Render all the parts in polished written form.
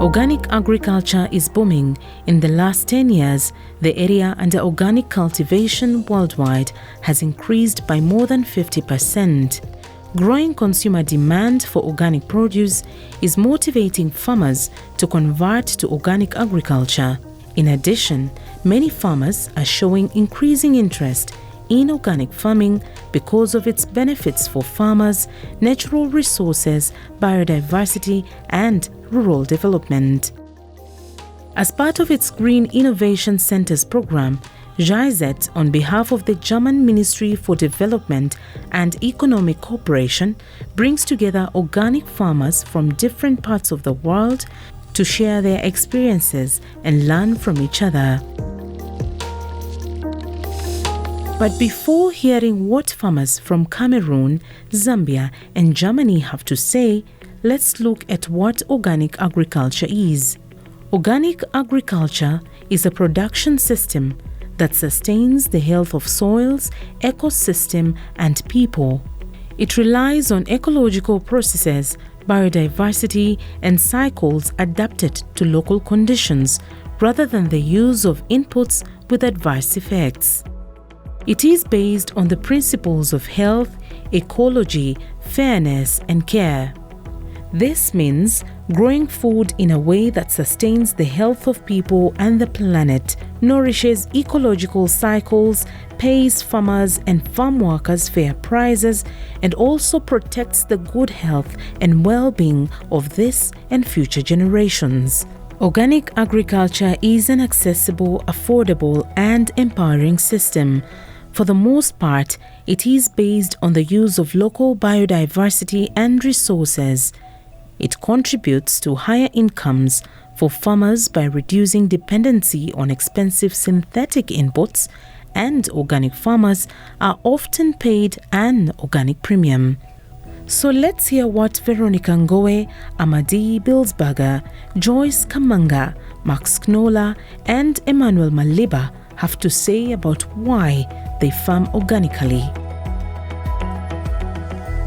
Organic agriculture is booming. In the last 10 years, the area under organic cultivation worldwide has increased by more than 50%. Growing consumer demand for organic produce is motivating farmers to convert to organic agriculture. In addition, many farmers are showing increasing interest in organic farming because of its benefits for farmers, natural resources, biodiversity, and rural development. As part of its Green Innovation Centers program, GIZ, on behalf of the German Ministry for Development and Economic Cooperation, brings together organic farmers from different parts of the world to share their experiences and learn from each other. But before hearing what farmers from Cameroon, Zambia, and Germany have to say, let's look at what organic agriculture is. Organic agriculture is a production system that sustains the health of soils, ecosystem, and people. It relies on ecological processes, biodiversity, and cycles adapted to local conditions, rather than the use of inputs with adverse effects. It is based on the principles of health, ecology, fairness, and care. This means growing food in a way that sustains the health of people and the planet, nourishes ecological cycles, pays farmers and farm workers fair prices, and also protects the good health and well-being of this and future generations. Organic agriculture is an accessible, affordable, and empowering system. For the most part, it is based on the use of local biodiversity and resources. It contributes to higher incomes for farmers by reducing dependency on expensive synthetic inputs, and organic farmers are often paid an organic premium. So let's hear what Veronica Ngowe, Amadi Bilsberger, Joyce Kamanga, Max Knoller, and Emmanuel Maliba have to say about why they farm organically.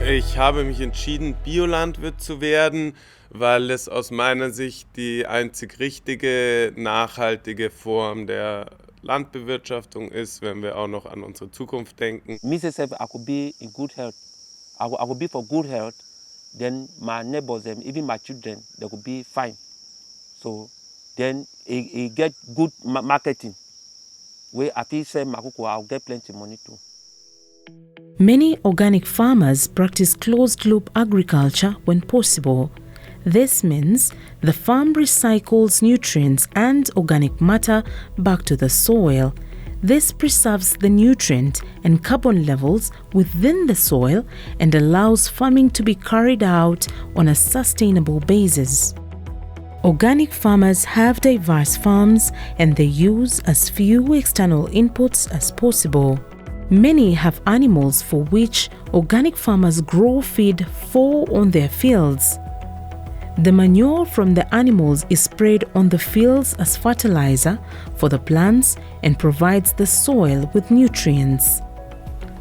Ich habe mich entschieden, Biolandwirt zu werden, weil es aus meiner Sicht die einzig richtige, nachhaltige Form der Landbewirtschaftung ist, wenn wir auch noch an unsere Zukunft denken. Me myself, I could be in good health. I could be for good health. Then my neighbors, even my children, they could be fine. So then it get good marketing. Where I feel say I'll get plenty money too. Many organic farmers practice closed-loop agriculture when possible. This means the farm recycles nutrients and organic matter back to the soil. This preserves the nutrient and carbon levels within the soil and allows farming to be carried out on a sustainable basis. Organic farmers have diverse farms and they use as few external inputs as possible. Many have animals for which organic farmers grow feed for on their fields. The manure from the animals is sprayed on the fields as fertilizer for the plants and provides the soil with nutrients.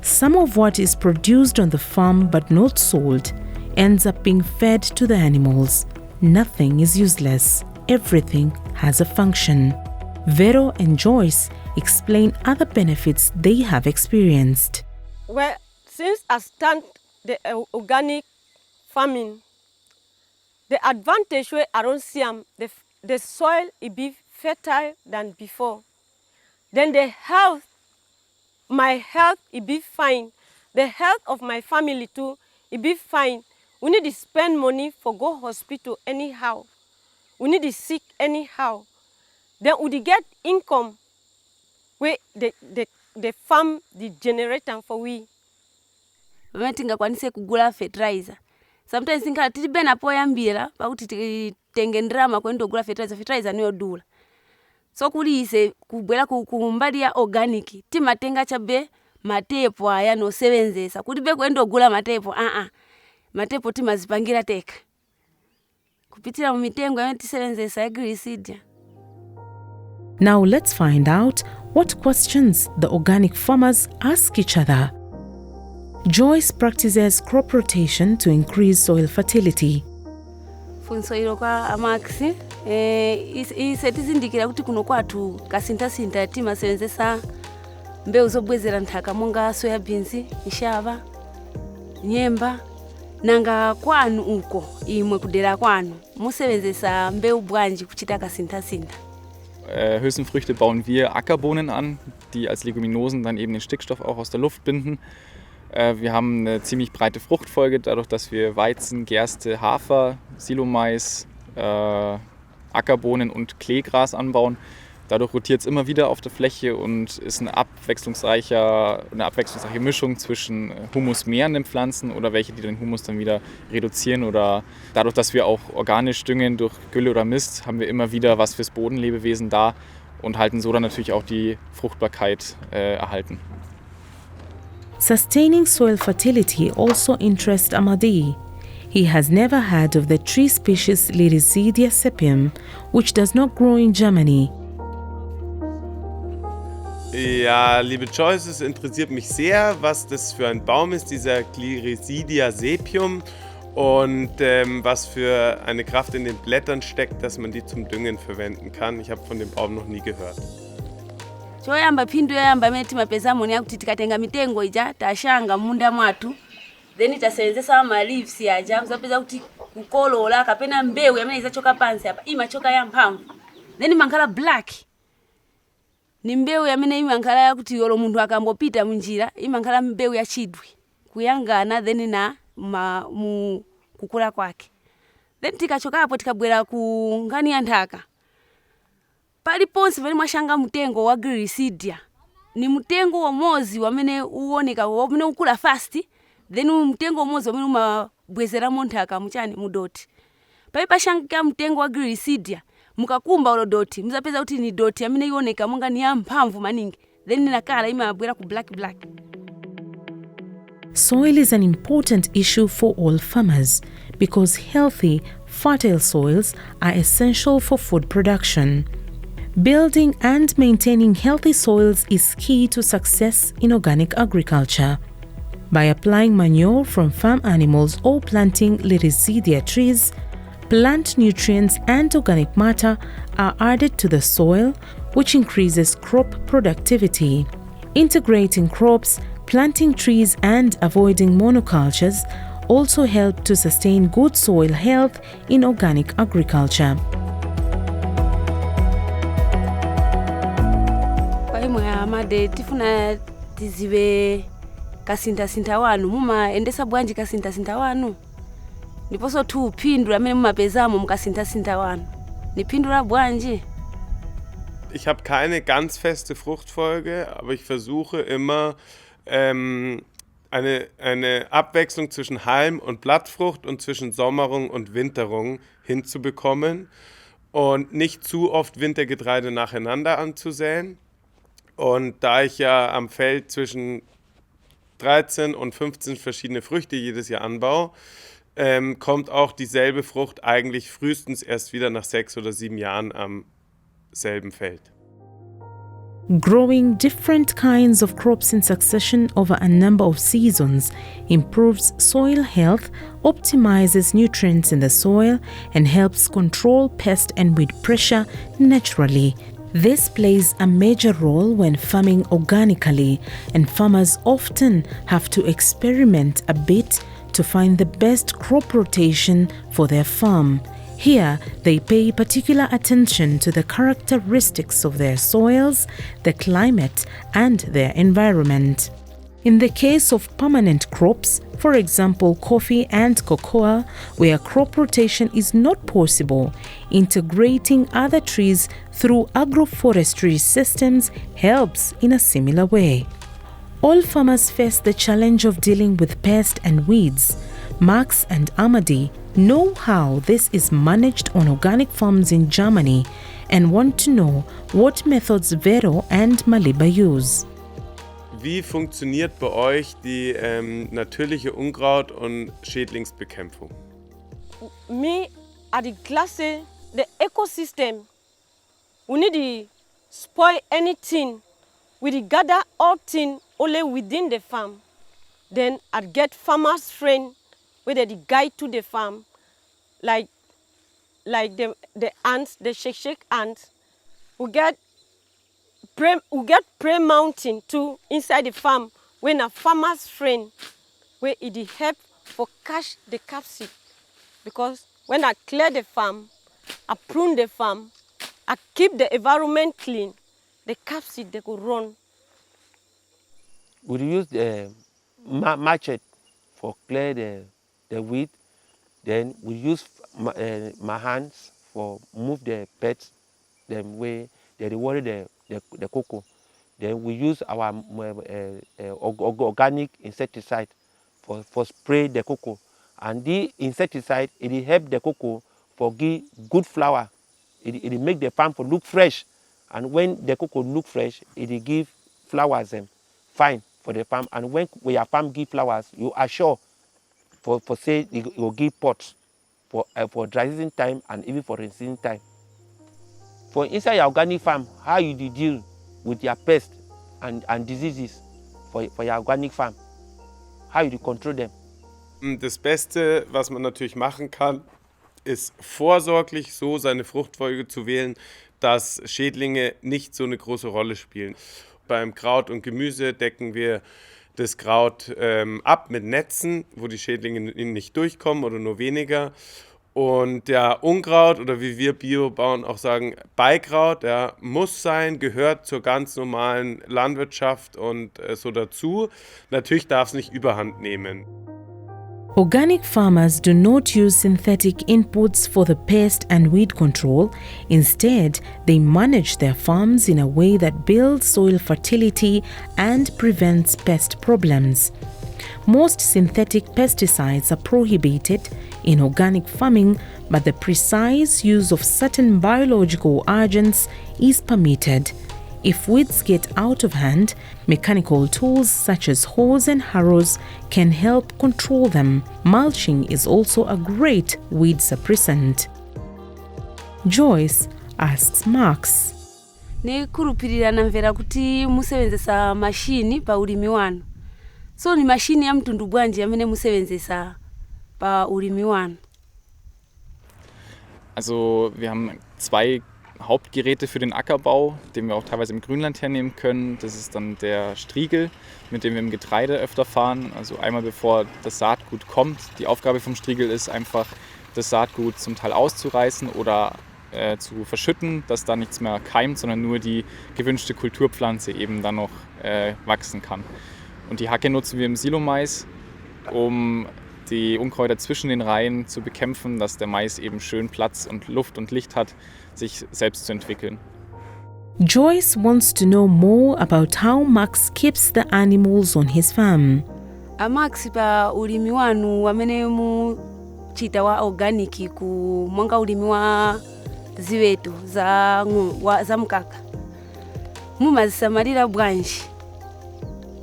Some of what is produced on the farm but not sold ends up being fed to the animals. Nothing is useless. Everything has a function. Vero and Joyce explain other benefits they have experienced. Well, since I start the organic farming, the advantage where I don't see the soil will be fertile than before. Then the health, my health will be fine. The health of my family too will be fine. We need to spend money for go hospital anyhow. We need to sick anyhow. Then we get income where the farm the generator for we. Wetinga kwanise kugula fertilizer. Sometimes think titibe na poyambira pakuti tenge ndrama kwenda kugula fertilizer niyo dula. So kulise kubwela kumbali ya organic timatenga chabe matepo aya no sevenzesa kuti be kwenda kugula matepo matepo timazipangira teka kupitira mu mitengo ya tisevenzesa agriseed. Now let's find out what questions the organic farmers ask each other. Joyce practices crop rotation to increase soil fertility. Funso ilo kwa amaxi ise tizindikira kuti kuno kwathu kasinthasintha timasenzesa mbewu zobwezera nthaka monga soya beans, nshava, nyemba. Nanga kwanu uko imwe kudera kwanu musebenzesa mbewu bwanji kuchita kasinthasintha? Hülsenfrüchte bauen wir Ackerbohnen an, die als Leguminosen dann eben den Stickstoff auch aus der Luft binden. Wir haben eine ziemlich breite Fruchtfolge, dadurch, dass wir Weizen, Gerste, Hafer, Silomais, Ackerbohnen und Kleegras anbauen. Dadurch rotiert es immer wieder auf der Fläche und ist eine abwechslungsreiche Mischung zwischen humusmehrenden Pflanzen oder welche, die den Humus dann wieder reduzieren. Oder dadurch, dass wir auch organisch düngen durch Gülle oder Mist, haben wir immer wieder was fürs Bodenlebewesen da und halten so dann natürlich auch die Fruchtbarkeit erhalten. Sustaining soil fertility also interests Amadi. He has never heard of the tree species Lyricidia sepium, which does not grow in Germany. Ja, liebe Joyce, es interessiert mich sehr, was das für ein Baum ist, dieser Lyricidia sepium, und was für eine Kraft in den Blättern steckt, dass man die zum Düngen verwenden kann. Ich habe von dem Baum noch nie gehört. Choyamba phindu yoyamba imene timapezamo ni yakuti tikatenga mitengo ija tashanga munda mwathu, then tasenzesa ma leaves aja kuzapeza kuti kukolola kapena mbewu yamene izachoka pansi apa imachoka yamphamvu, then mankhala black. Ni mbewu yamene imankhala yakuti yolo munthu akambopita munjira imankhala mbewu ya chidwi kuyangana then na mu kukula kwake. Then tikachokapo tikabwera ku ngani ya nthaka, paliponse pamene mwashanga mtengo wa Lyricidia ni mtengo wamozi wamene uoneka wamene ukula fast, then mtengo wamozi wamene umabwezeramo nthaka muchani mudoti. Pali pashanga mtengo wa Lyricidia mukakumba olo doti muzapeza kuti ni doti amene ioneka monga ni yamphamvu maningi, then nakala imabwera ku black. Soil is an important issue for all farmers because healthy, fertile soils are essential for food production. Building and maintaining healthy soils is key to success in organic agriculture. By applying manure from farm animals or planting Lyricidia trees, plant nutrients and organic matter are added to the soil, which increases crop productivity. Integrating crops, planting trees and avoiding monocultures also help to sustain good soil health in organic agriculture. Kwa imwe amade tifuna tizive kasinthasintha wanu mumaendesa bwanji kasinthasintha wanu, ndiponso tu phindu amene mumapezamo mukasinthasintha wanu ni phindu la bwanji? Ich habe keine ganz feste Fruchtfolge, aber ich versuche immer eine Abwechslung zwischen Halm- und Blattfrucht und zwischen Sommerung und Winterung hinzubekommen und nicht zu oft Wintergetreide nacheinander anzusäen. Und da ich ja am Feld zwischen 13 und 15 verschiedene Früchte jedes Jahr anbaue, kommt auch dieselbe Frucht eigentlich frühestens erst wieder nach 6 oder 7 Jahren am selben Feld. Growing different kinds of crops in succession over a number of seasons improves soil health, optimizes nutrients in the soil, and helps control pest and weed pressure naturally. This plays a major role when farming organically, and farmers often have to experiment a bit to find the best crop rotation for their farm. Here, they pay particular attention to the characteristics of their soils, the climate, and their environment. In the case of permanent crops, for example coffee and cocoa, where crop rotation is not possible, integrating other trees through agroforestry systems helps in a similar way. All farmers face the challenge of dealing with pests and weeds. Max and Amadi know how this is managed on organic farms in Germany and want to know what methods Vero and Maliba use. Wie funktioniert bei euch die natürliche Unkraut- und Schädlingsbekämpfung? Me, at the class, the ecosystem, we need to spoil anything. We gather all things only within the farm. Then I'd get farmers' friend where they guide to the farm, like like the ants, the shake ants. We get prey mountain too inside the farm when a farmer's friend where it help for catch the capsid. Because when I clear the farm, I prune the farm, I keep the environment clean, the capsid they could run. We use the machete for clear the weed. Then we use my hands for move the pests, them way they water the cocoa. Then we use our organic insecticide for spray the cocoa. And the insecticide, it help the cocoa for give good flower. It make the farm for look fresh. And when the cocoa look fresh, it give flowers fine for the farm. And when your farm give flowers, you are sure for say it will give pots for dry season time and even for rain season time. For inside your organic farm, how you deal with your pests and diseases for your organic farm? How you control them? Das Beste, was man natürlich machen kann, ist vorsorglich so seine Fruchtfolge zu wählen, dass Schädlinge nicht so eine große Rolle spielen. Beim Kraut und Gemüse decken wir das Kraut ab mit Netzen, wo die Schädlinge nicht durchkommen oder nur weniger. Und der Unkraut oder wie wir Biobauern auch sagen, Beikraut, muss sein, gehört zur ganz normalen Landwirtschaft und so dazu. Natürlich darf es nicht überhand nehmen. Organic farmers do not use synthetic inputs for the pest and weed control. Instead, they manage their farms in a way that builds soil fertility and prevents pest problems. Most synthetic pesticides are prohibited in organic farming, but the precise use of certain biological agents is permitted. If weeds get out of hand, mechanical tools such as hoes and harrows can help control them. Mulching is also a great weed suppressant. Joyce asks Max. Nikhulupirira namvera kuti musebenzesa mashini pa ulimi wanu. So ni mashini ya mtundu bwanji amene musebenzesa pa ulimi wanu? Also wir haben 2 Hauptgeräte für den Ackerbau, den wir auch teilweise im Grünland hernehmen können. Das ist dann der Striegel, mit dem wir im Getreide öfter fahren. Also einmal bevor das Saatgut kommt. Die Aufgabe vom Striegel ist einfach, das Saatgut zum Teil auszureißen oder zu verschütten, dass da nichts mehr keimt, sondern nur die gewünschte Kulturpflanze eben dann noch wachsen kann. Und die Hacke nutzen wir im Silomais, um die Unkräuter zwischen den Reihen zu bekämpfen, dass der Mais eben schön Platz und Luft und Licht hat, sich selbst zu entwickeln. Joyce wants to know more about how Max keeps the animals on his farm. Max pa ulimi wanu amene muchita wa organic ku mwanga ulimi wa ziweto za mkaka. Mumazisamalira bwanji.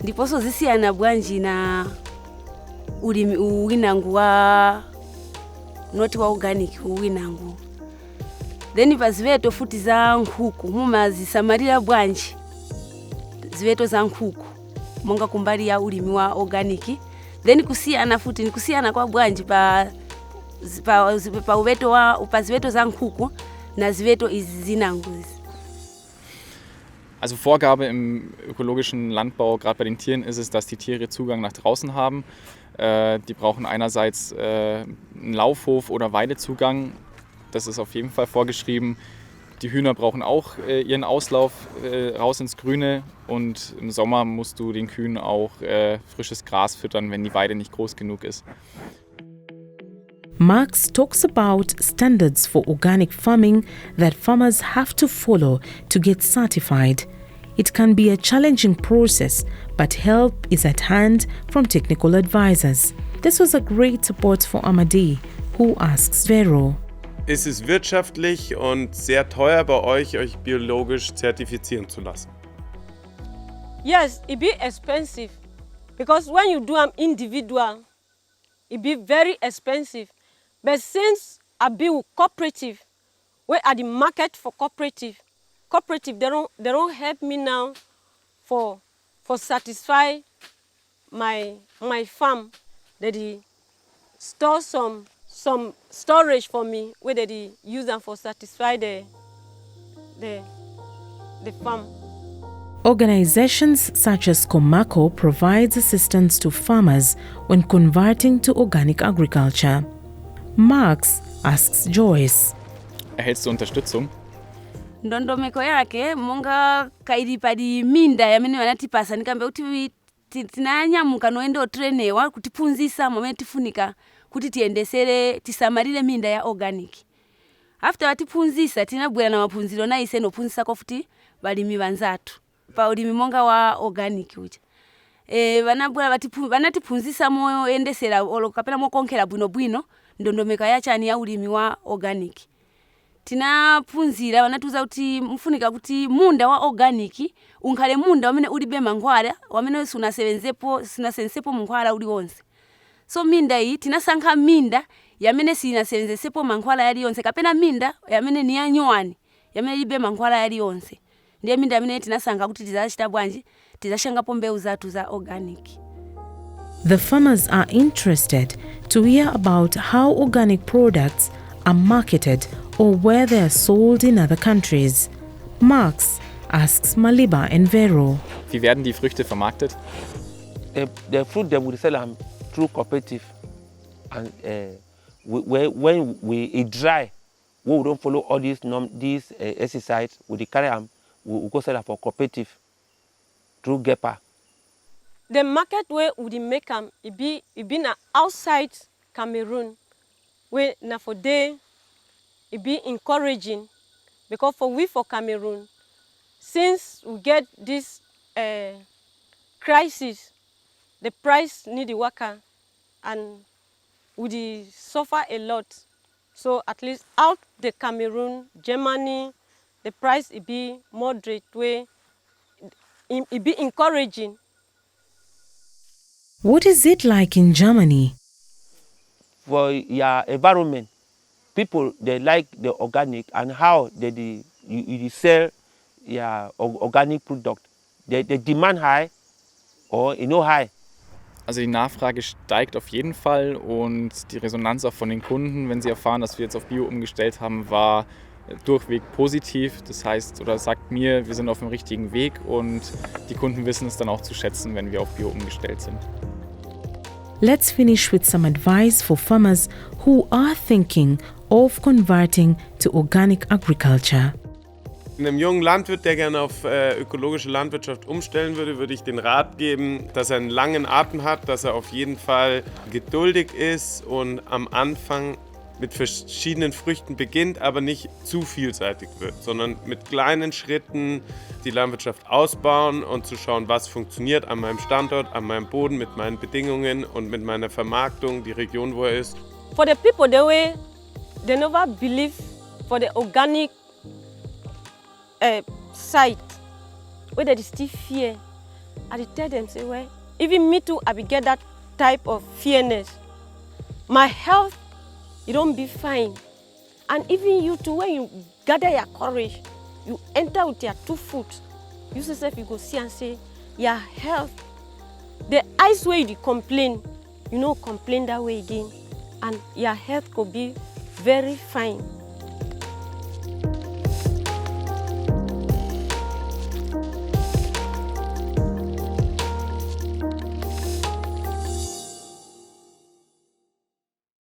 Ndiponso zisiyana bwanji na ulimi uwinangu wa not wa organic uwinangu. Then pa ziweto futi za nkhuku mumazisamalira bwanji. Ziweto za nkhuku monga kumbali ya ulimi wa organic. Then kusiyana futi ni kusiyana kwa bwanji pa uweto wa pa ziweto za nkhuku na ziweto izinangu. Also Vorgabe im ökologischen Landbau, gerade bei den Tieren, ist es, dass die Tiere Zugang nach draußen haben. Die brauchen einerseits einen Laufhof oder Weidezugang. Das ist auf jeden Fall vorgeschrieben. Die Hühner brauchen auch ihren Auslauf raus ins Grüne. Und im Sommer musst du den Kühen auch frisches Gras füttern, wenn die Weide nicht groß genug ist. Max talks about standards for organic farming that farmers have to follow to get certified. It can be a challenging process, but help is at hand from technical advisors. This was a great support for Amadi, who asks Vero. Ist es wirtschaftlich und sehr teuer bei euch biologisch zertifizieren zu lassen? Yes, it be expensive because when you do them individual, it be very expensive. But since I be with cooperative, we are the market for cooperative they don't help me now for satisfy my farm. They store some some storage for me where they use them for satisfy the farm. Organizations such as Comaco provides assistance to farmers when converting to organic agriculture. Max asks Joyce, Erhältst du Unterstützung? ndondomeko yake monga kailipadi minda yamene wanatipasa nikambe kuti tinanyamuka noenda otrenewa kutiphunzisa momene tifunika kuti tiyendesere tisamalire minda ya organic. After watiphunzisa tinabwera na maphunziro na ise nophunzisa kofuti balimi banzatu pa ulimi monga wa organic uja. Vanabwera vanatiphunzisa moyendesera olo kapena mokonkera bwino ndondomeko yachani ya ulimi wa organic. Tinaphunzira vanatuza kuti mfunika kuti munda wa organic unkhale munda wamene ulibe mankhwala wamene sunasevenzepo mankhwala uliwonse. So minda iyi tinasankha minda yamene sinasevenzesepo mankhwala yaliyonse kapena minda yamene ni yanyowani yamene ilibe mankhwala yaliyonse. Ndiye minda yamene tinasankha kuti tizachita bwanji tizashangapo mbewu zathu za organic. The farmers are interested to hear about how organic products are marketed or where they are sold in other countries. Max asks Maliba and Vero. Wie werden die Früchte vermarktet? The fruit that we sell through cooperative, and when it dry, we don't follow all these exercise. We carry them, we go sell for cooperative through GEPA. The market where we make them, it be na outside Cameroon, where na for day, it be encouraging, because for Cameroon, since we get this crisis, the price need the worker, and we suffer a lot. So at least out the Cameroon, Germany, the price it be moderate way, it be encouraging. What is it like in Germany? For your environment, people they like the organic and how you sell your organic product. The demand high or high. Also die Nachfrage steigt auf jeden Fall und die Resonanz auch von den Kunden, wenn sie erfahren, dass wir jetzt auf Bio umgestellt haben, war durchweg positiv. Das heißt, oder sagt mir, wir sind auf dem richtigen Weg und die Kunden wissen es dann auch zu schätzen, wenn wir auf Bio umgestellt sind. Let's finish with some advice for farmers who are thinking of converting to organic agriculture. Einem jungen Landwirt, der gerne auf ökologische Landwirtschaft umstellen würde, würde ich den Rat geben, dass er einen langen Atem hat, dass er auf jeden Fall geduldig ist und am Anfang mit verschiedenen Früchten beginnt, aber nicht zu vielseitig wird, sondern mit kleinen Schritten die Landwirtschaft ausbauen und zu schauen, was funktioniert an meinem Standort, an meinem Boden, mit meinen Bedingungen und mit meiner Vermarktung, die Region, wo er ist. For the people, they never believe for the organic side, where there is still fear. I tell them, say, well, even me too, I will get that type of fearness. My health, you don't be fine. And even you too, when you gather your courage, you enter with your 2 foot. You yourself, you go see and say, your health, the eyes where you complain, you know, complain that way again. And your health could be very fine.